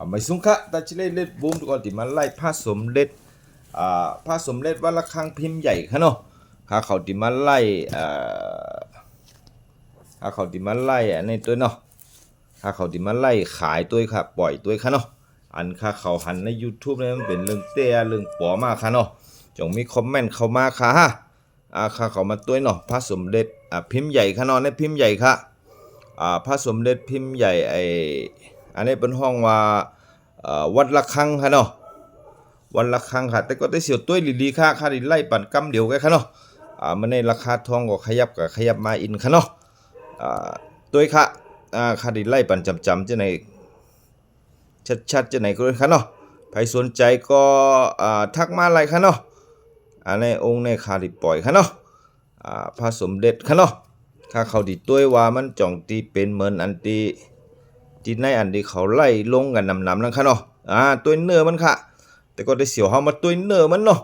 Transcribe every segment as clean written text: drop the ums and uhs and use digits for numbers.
ไม่สุงคะตัดชิเล่เล็ดบูมก่อนที่มาไล่ผ้าสมเด็จผ้าสมเด็จวัดระฆังพิมพ์ใหญ่ค่ะเนาะข้าเขาที่มาไล่ข้าเขาที่มาไล่อันนี้ตัวเนาะข้าเขาที่มาไล่ขายตัวค่ะปล่อยตัวค่ะเนาะอันข้าเขาหันใน YouTube เนี่ยมันเป็นเรื่องเตี้ยเรื่องป๋อมากค่ะเนาะจงมีคอมเมนต์เข้ามาค่ะข้าเขามาตัวเนาะผ้าสมเด็จพิมพ์ใหญ่ค่ะเนาะในพิมพ์ใหญ่ค่ะผ้าสมเด็จพิมพ์ใหญ่อันนี้เป็นห้องว่าวัดระฆังค่ะเนาะวันละครั้งค่ะแต่ก็ได้เสียวตัวลีๆค่าดิไล่ปั่นกำเดียวกันค่ะเนาะมันในราคาทองก็ขยับมาอินค่ะเนาะตัวค่ะค่าดิไล่ปั่นจำจะไหนชัดจะไหนก็ได้ค่ะเนาะใครสนใจก็ทักมาอะไรค่ะเนาะในองค์ในค่าดิปล่อยค่ะเนาะพระสมเด็จค่ะเนาะค่าเขาดิตัวว่ามันจ่องตีเป็นเหมือนอันตีในอันที่เขาไล่ลงกันนำนั่นค่ะเนาะตัวเนื้อมันค่ะแต่ก็ได้เสียวเฮามาตัวเนื้อมันเนาะ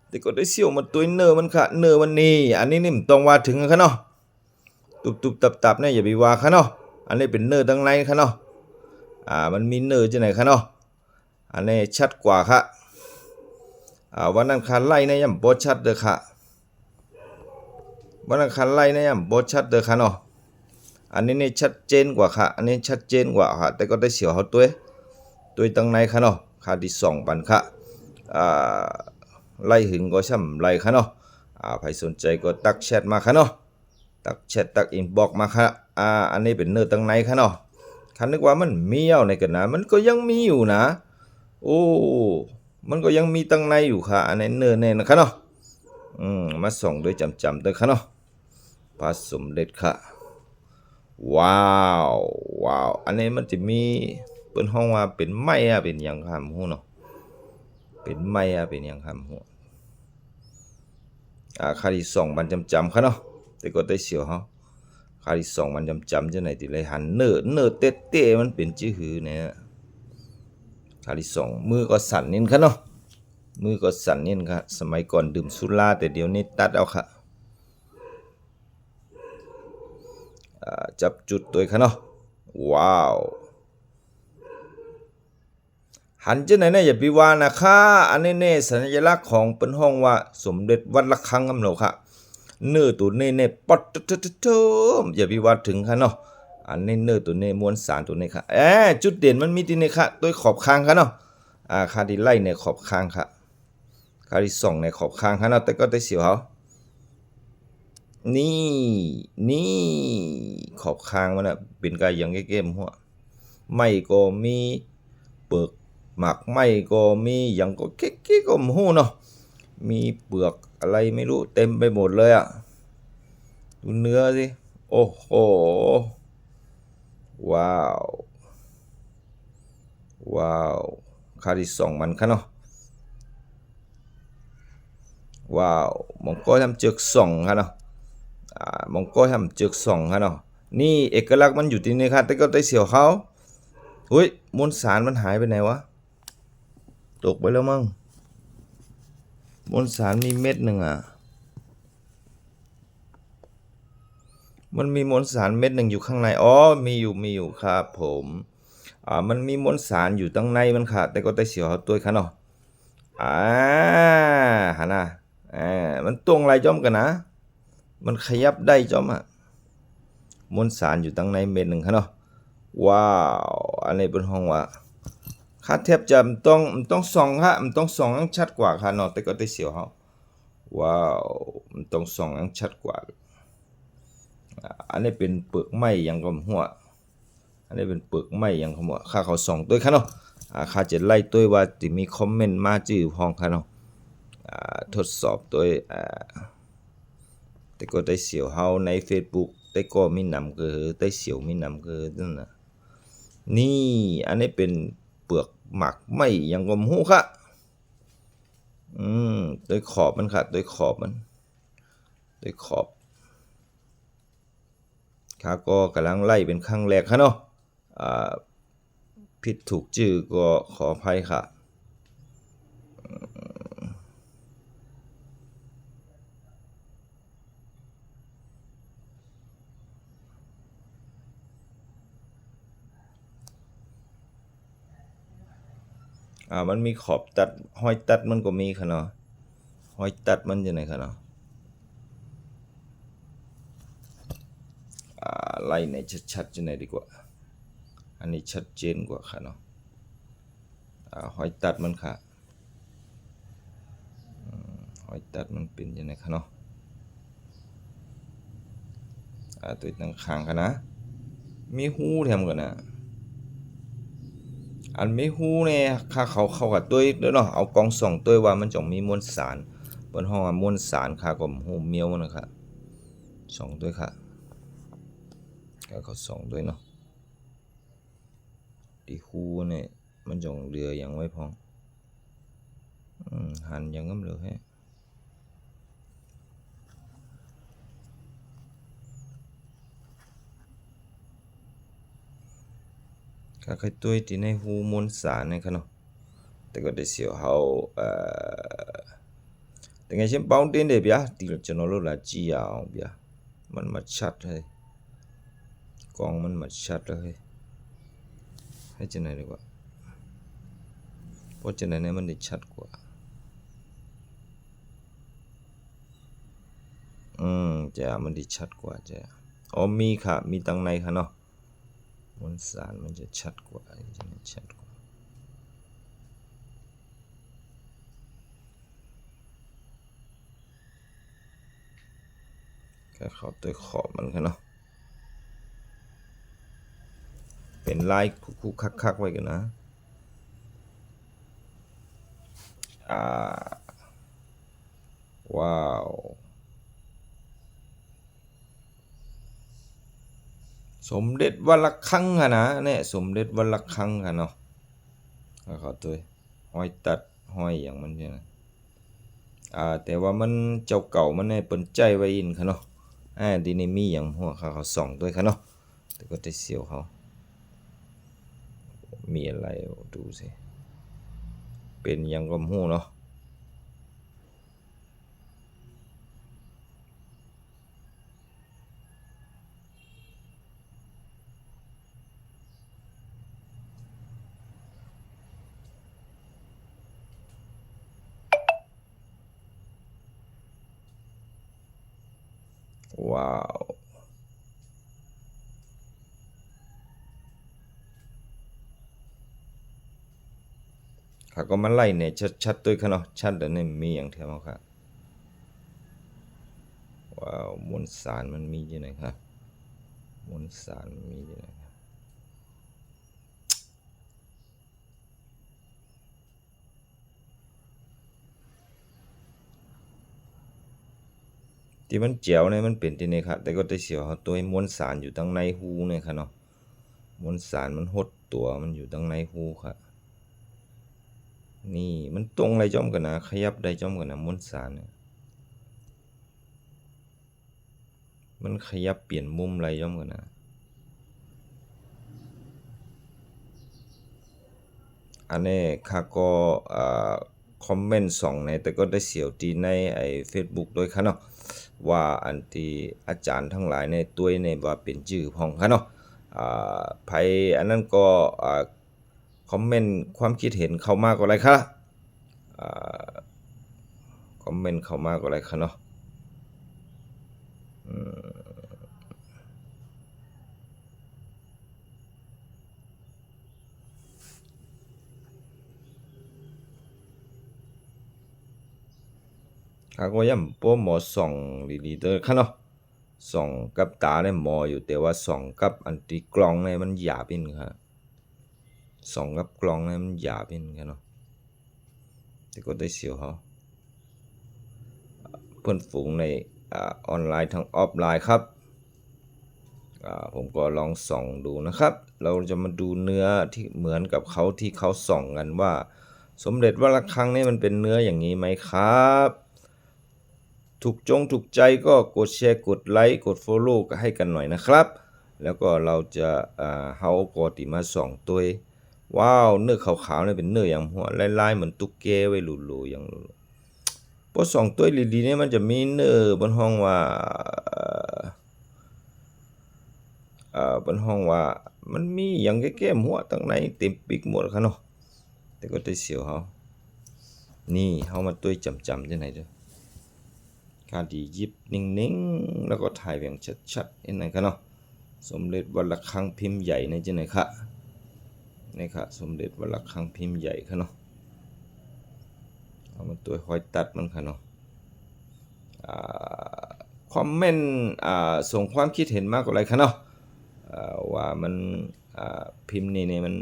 แต่ก็ได้เสียวมาตัวเนื้อมันค่ะเนื้อมันนี่อันนี้นี่มันต้องว่าถึงค่ะเนาะตุบตับเนี่ยอย่าไปว่าค่ะเนาะอันนี้เป็นเนื้อดังในค่ะเนาะมันมีเนื้อจังไหนค่ะเนาะอันนี้ชัดกว่าค่ะวันนั้นคันไล่เนี่ยยังบ่ชัดเด้อค่ะวันนั้นคันไล่เนี่ยยังบ่ชัดเด้อค่ะเนาะอันนี้นี่ชัดเจนกว่าค่ะอันนี้ชัดเจนกว่าค่ะแต่ก็ได้เสียวเฮาตัวตังในค่ะเนาะค่าที่2ปันค่ะไล่หึงก็ช่ำไล่ค่ะเนาะใครสนใจก็ตักแชทมาค่ะเนาะตักแชทตักอินบ็อกมาค่ะอันนี้เป็นเนื้อตังในค่ะเนาะคันนึกว่ามันมีเอาในกันนะมันก็ยังมีอยู่นะโอ้มันก็ยังมีตังในอยู่ค่ะอันนี้เนื้อเนี่ยนะคะเนาะมาส่องด้วยจำด้วยค่ะเนาะพระสมเด็จค่ะว้าวอันนี้มันจะมีเป็นห้องว่าเป็นไม้เป็นอย่างคำหูเนาะเป็นไม้เป็นอย่างคำหูค่าที่2มันจำค่ะเนาะแต่ก็ได้เสียวเฮาค่าที่2มันจำจะไหนติเลยหันเนื้อเตะมันเป็นจื้อหือเนี่ยค่าที่2มือก็สั่นนิดค่ะเนาะมือก็สั่นนิดค่ะสมัยก่อนดื่มสุราแต่เดี๋ยวนี้ตัดเอาค่ะจับจุดตัวค่ะเนาะว้าวหันจะไหนเนี่ยอย่าไปว่านะคะอันนี้เน่สัญลักษณ์ของเป็นห้องว่าสมเด็จวัดระฆังกำเนาค่ะเนื้อตัวเน่ปอดอย่าไปว่าถึงค่ะเนาะอันนี้เนื้อตัวเน่มวลสารตัวนี้ค่ะจุดเด่นมันมีที่นี่ค่ะตัวขอบคางค่ะเนาะคาที่ไล่ในขอบคางค่ะคาที่ส่องในขอบคางค่ะเนาะแต่ก็ได้เสียวเขานี่ขอบคางมันอ่ะเป็นกายอย่างเก้มหัวไม่ก็มีเปลือกหมักไม่ก็มีอย่างก็เก๊กก็มหูเนาะมีเปลือกอะไรไม่รู้เต็มไปหมดเลยอ่ะดูเนื้อสิโอ้โหว้าวคาที่2มันค่ะเนาะว้าวมองก็ทำเจือกส่องค่ะเนาะมองก็ทำเจือกส่องค่ะเนาะนี่เอกลักษณ์มันอยู่ที่นี่ค่ะแต่ก็ได้เสียวเขาเฮ้ยมวลสารมันหายไปไหนวะตกไปแล้วมั้งมวลสารมีเม็ดหนึ่งมันมีมวลสารเม็ดหนึ่งอยู่ข้างในมีอยู่ครับผมมันมีมวลสารอยู่ตั้งในมันค่ะแต่ก็ได้เสียวเขาตัวค่ะเนาะหานะมันตรงไรจอมกันนะมันขยับได้จอมมวลสารอยู่ตั้งในเม็ดหนึ่งค่ะเนาะว้าวอันนี้เป็นห้องว่าค่าเทียบจะต้องส่องค่ะมันต้องส่องชัดกว่าค่ะเนาะแต่ก็ได้เสียวเขาว้าวมันต้องส่องชัดกว่าอันนี้เป็นเปลือกไม้อย่างกับหัวอันนี้เป็นเปลือกไม้อย่างกับหัวข้าเขาส่องตัวค่ะเนาะข้าจะไล่ตัวว่าจะมีคอมเมนต์มาจื้อห้องค่ะเนาะทดสอบตัวแต่ก็ได้เสียวเฮาใน Facebook แต่ก็มีนำคือได้เสียวมีนำคือนั่นน่ะนี่อันนี้เป็นเปลือกหมักไม้อย่างกับหูค่ะโดยขอบมันค่ะโดยขอบมันโดยขอบข้าก็กำลังไล่เป็นครั้งแรกค่ะเนาะผิดถูกชื่อก็ขออภัยค่ะ มันมีขอบตัดห้อยตัดมันก็มีค่ะเนาะห้อยตัดมันจังได๋ค่ะเนาะไล่ในชัดๆจังได๋ดีกว่าอันนี้ชัดเจนกว่าค่ะเนาะห้อยตัดมันค่ะห้อยตัดมันเป็นจังได๋ค่ะเนาะตัวตั้งข้างค่ะนะมีหูแถมกันนะอันมีหูเนี่ยค่าเขากับตัวเด้อเนาะเอากองส่องตัวว่ามันจ่องมีมวลสารเปิ้นฮ้องว่ามวลสารค่าก็หูเมียวนะครับส่องด้วยค่ะก็เขาส่องด้วยเนาะที่หูเนี่ยมันจ่องเหลืออย่างไว้พองหันอย่างงำเหลือให้ค่าใครตัวที่ในหูมวลสารเนี่ยค่ะเนาะแต่ก็ได้เสียวเฮาတကယ်ချင်းပေါင်းတင်းတယ်ဗျာဒီလိုကျွန်တော်တို့လာကြည့်ရအောင်ဗျာมันมาชัดเลยกองมันมาชัดเลยให้จังไหนดีกว่าเพราะจังไหนเนี่ยมันได้ชัดกว่าจะมันได้ชัดกว่าจะมีค่ะมีตังในค่ะเนาะมวลสารมันจะชัดกว่าจะชัดกว่าก็เข้าตัวขอบมันค่ะเนาะเป็นลายคุกๆคักๆไว้กันนะว้าวสมเด็จวัดระฆังค่ะนะเนี่ยสมเด็จวัดระฆังค่ะเนาะเขาตัวห้อยตัดห้อยอย่างมันเนี่ยนะแต่ว่ามันเจ้าเก่ามันเนี่ยเปิ้นใจไว้อินค่ะเนาะดีนี่มีอย่างหัวเขาส่องด้วยค่ะเนาะแต่ก็ได้เสียวเขามีอะไรดูสิเป็นอย่างก็ฮู้เนาะว้าวเขาก็มาไล่เนี่ยชัดๆด้วยค่ะเนาะชัดแต่เนี่ยมีอย่างแถมเอาค่ะว้าวมวลสารมันมีอยู่ไหนครับมวลสารมีอยู่ไหนครับที่มันแจ๋วเนี่ยมันเป็นที่นี่ครับแต่ก็ได้เสียวเขาตัวมวลสารอยู่ตั้งในหูเนี่ยค่ะเนาะมวลสารมันหดตัวมันอยู่ตั้งในหูค่ะนี่มันตรงไรจ้อมกันนะขยับได้จ้อมกันนะมวลสารเนี่ยมันขยับเปลี่ยนมุมไรจ้อมกันนะอันนี้ข้าก็คอมเมนต์ส่องในแต่ก็ได้เสียวตีในFacebook ด้วยค่ะเนาะว่าอันที่อาจารย์ทั้งหลายในตัวในว่าเป็นชื่อพ้องค่ะเนาะไผอันนั้นก็คอมเมนต์ความคิดเห็นเข้ามาก็ได้ค่ะคอมเมนต์เข้ามาก็ได้ค่ะเนาะข้าก็ยังบ่หมอส่องดีๆเด้อค่ะเนาะส่องกับตาเนี่ยหมออยู่แต่ว่าส่องกับอันที่กล้องเนี่ยมันหยาบนิดนึงครับส่องกับกล้องเนี่ยมันหยาบนิดนึงค่ะเนาะแต่ก็ได้เสียวเขาเพื่อนฝูงในออนไลน์ทั้งออฟไลน์ครับผมก็ลองส่องดูนะครับเราจะมาดูเนื้อที่เหมือนกับเขาที่เขาส่องกันว่าสมเด็จวัดระฆังนี่มันเป็นเนื้ออย่างนี้ไหมครับถูกใจก็กดแชร์กดไลค์กด Follow ก็ให้กันหน่อยนะครับแล้วก็เราจะเฮาก็ติมาส่องตัวว้าวเนื้อขาวๆนี่เป็นเนื้ออย่างหัวลายๆเหมือนตุ๊กแกไว้หลูๆอย่างพอส่องตัวดีๆนี่มันจะมีเนื้อบนห้องว่าบนห้องว่ามันมีอย่างแก้มหัวตั้งในเต็มปีกหมดค่ะเนาะ แต่ก็ได้เสียวเขานี่เขามาตัวจำจังไหนเด้อการดียิบนิ่งๆแล้วก็ถ่ายอย่างชัดๆเห็นไหนกันเนาะสมเด็จวัดระฆังพิมพ์ใหญ่ในจังไหนคะนี่ค่ะสมเด็จวัดระฆังพิมพ์ใหญ่ค่ะเนาะเอามาตัวคอยตัดมันค่ะเนาะคอมเมนต์ส่งความคิดเห็นมากกว่าอะไรคะเนาะว่ามันพิมพ์นี่มัน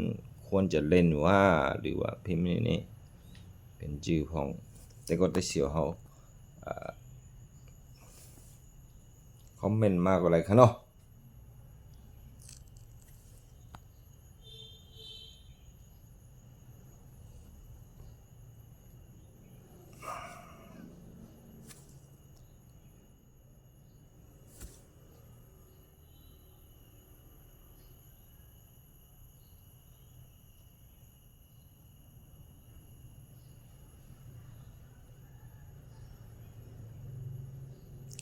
ควรจะเล่นว่าหรือว่าพิมพ์นี่เป็นชื่อของแต่ก็ได้เสียวเขาคอมเมนต์มากกว่าอะไรคะเนาะ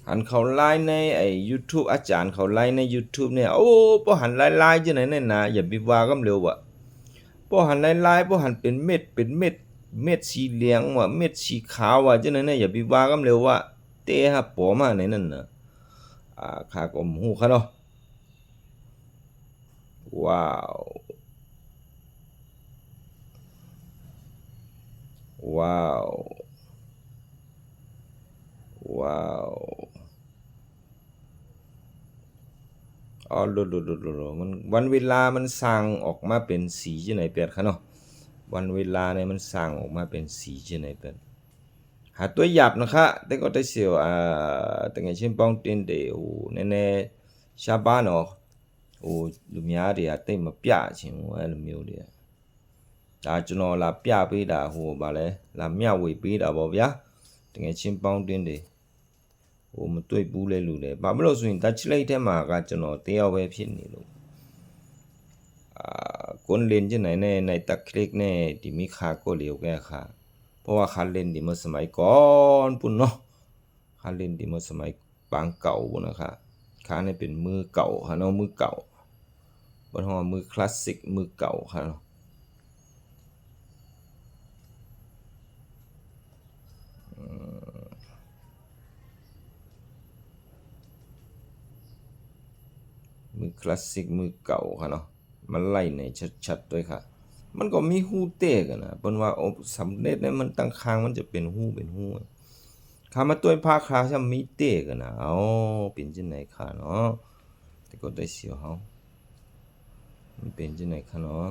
หันเขาไลน์ในYouTube อาจารย์เขาไลน์ใน YouTube เนี่ยโอ้บ่หันไลน์จังไหนเนี่ยนะอย่าไปว่ากันเร็วว่ะบ่หันไลน์บ่หันเป็นเม็ดสีเหลืองว่ะเม็ดสีขาวว่ะจังไหนเนี่ยอย่าไปว่ากันเร็วว่ะเตะหาปอมาในนั้นน่ะข้าก็บ่ฮู้ค่ะเนาะว้าวว้าวว้าวอ๋อมันวันเวลามันสร้างออกมาเป็นสีจังไหนแปดค่ะเนาะวันเวลาเนี่ยมันสร้างออกมาเป็นสีจังไหนแปดหาตัวหยับนะคะแต่ก็ได้เสียวแต่ไงเช่นป้องเต้นเดโอ้แน่ๆရှားပါတော့ဟိုလူများတွေကတိတ်မပြချင်ဘူးအဲ့လိုမျိုးတွေဒါကျွန်တော်လာပြပေးတာဟိုဗာလဲလာမျှဝေပေးတာပေါ့ဗျာတကယ်ချင်းပေါင်းတင်းတွေဟိုမတွေ့ဘူးလဲလူလဲဘာဖြစ်လို့ဆိုရင် touch light ထဲမှာကကျွန်တော်တယောက်ပဲဖြစ်နေလို့คนเล่นจังไหนในตะคลิกแน่ที่มีค่าก็เหลียวแก่ค่ะเพราะว่าค่าเล่นที่เมื่อสมัยก่อนปุ่นเนาะค่าเล่นที่เมื่อสมัยปางเก่าปุ่นนะคะค่านี่เป็นมือเก่าค่ะเนาะมือเก่าบ่ฮ้อมือคลาสสิกมือเก่าค่ะเนาะมือคลาสสิกมือเก่าค่ะเนาะมันไล่ในชัดๆด้วยค่ะมันก็มีฮู้เต้กันนะเปิ้นว่าสำเร็จเนี่ยมันตั้งค้างมันจะเป็นฮู้ข้ามาตัวภาคคาซะมีเต้กันนะเอาเป็นจังได๋ค่ะเนาะแต่ก็ได้เสียวเฮามันเป็นจังได๋ค่ะเนาะ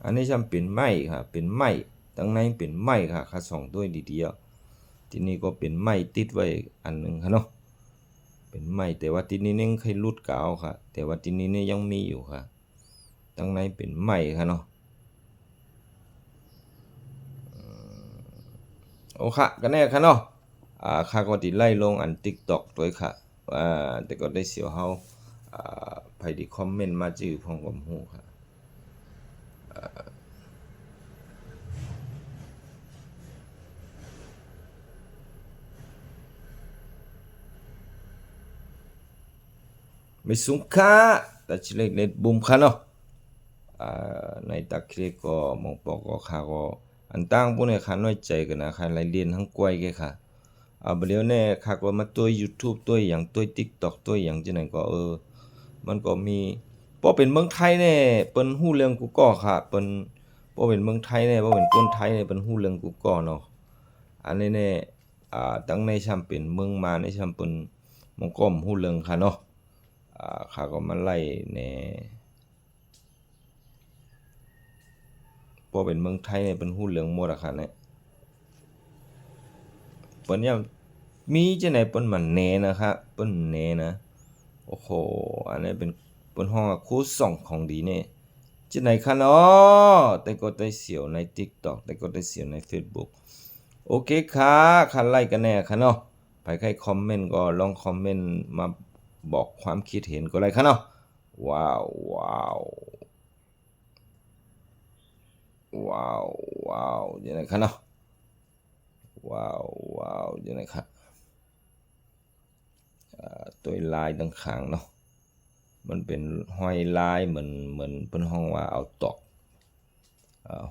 อันนี้จำเป็นไม้ค่ะเป็นไม้ตั้งในเป็นไม้ค่ะค่าส่องด้วยดีๆทีนี้ก็เป็นไม้ติดไว้อันนึงค่ะเนาะเป็นไม้แต่ว่าทีนี้ยังเคยหลุดกาวค่ะแต่ว่าทีนี้เนี่ยยังมีอยู่ค่ะตั้งในเป็นไม้ค่ะเนาะโอค่ะก็แน่ค่ะเนาะข้าก็ติไล่ลงอัน TikTok ด้วยค่ะแต่ก็ได้เสียวเฮาไผที่คอมเมนต์มาจื้อพองผมฮู้ค่ะไม่สูงค่ะแต่ชิเล็กเล็ดบุมค่ะเนาะในตะคริกก็มองปอกก็ข้าก็อันตั้งพวกเนี่ยข้าน้อยใจกันนะข้าไล่เรียนทั้งกวยแกค่ะบ่เดี๋ยวแน่ข้าก็มาตัว YouTube ตัวอย่างตัว TikTok ตัวอย่างจังได๋ก็มันก็มีบ่เป็นเมืองไทยแน่เปิ้นฮู้เรื่องกูก็ค่ะเปิ้นบ่เป็นเมืองไทยแน่บ่เป็นคนไทยแน่เปิ้นฮู้เรื่องกูก็เนาะอันนี้แน่ตั้งในช่ำเป็นเมืองมาในช่ำเปิ้นมองก็ฮู้เรื่องค่ะเนาะข้าก็มาไล่แหน่บ่เป็นเมืองไทยแน่เปิ้นฮู้เรื่องหมดอะค่ะเนี่ยเปิ้นยังมีจังได๋เปิ้นมาแหน่นะครับเปิ้นแหน่นะโอ้โหอันนี้เป็นเปิ้นฮ้องว่าครูส่องของดีแน่จังได๋คะเนาะแต่ก็ได้เสียวใน TikTok แต่ก็ได้เสียวใน Facebook โอเคค่ะคันไลค์กันแน่ค่ะเนาะไผใครคอมเมนต์ก็ลองคอมเมนต์มาบอกความคิดเห็นก็ได้ค่ะเนาะว้าวว้าวว้าวว้าวจังได๋คะเนาะว้าวว้าวจังได๋คะตัวลายต่างๆเนาะ มันเป็นห้อยลายเหมือนเพิ่นฮ้องว่าเอาตอก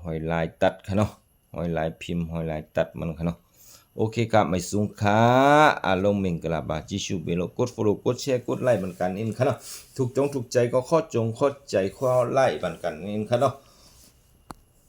ห้อยลายตัดค่ะเนาะห้อยลายพิมพ์ห้อยลายตัดมันค่ะเนาะโอเคครับไม่สูงค่ะลงเมงกะลาบาจิชูเบโลกด follow กดแชร์กดไลค์บันกันอินค่ะเนาะถูกใจก็ข้อจงเข้าใจข้อไลค์บันกันอินค่ะเนาะ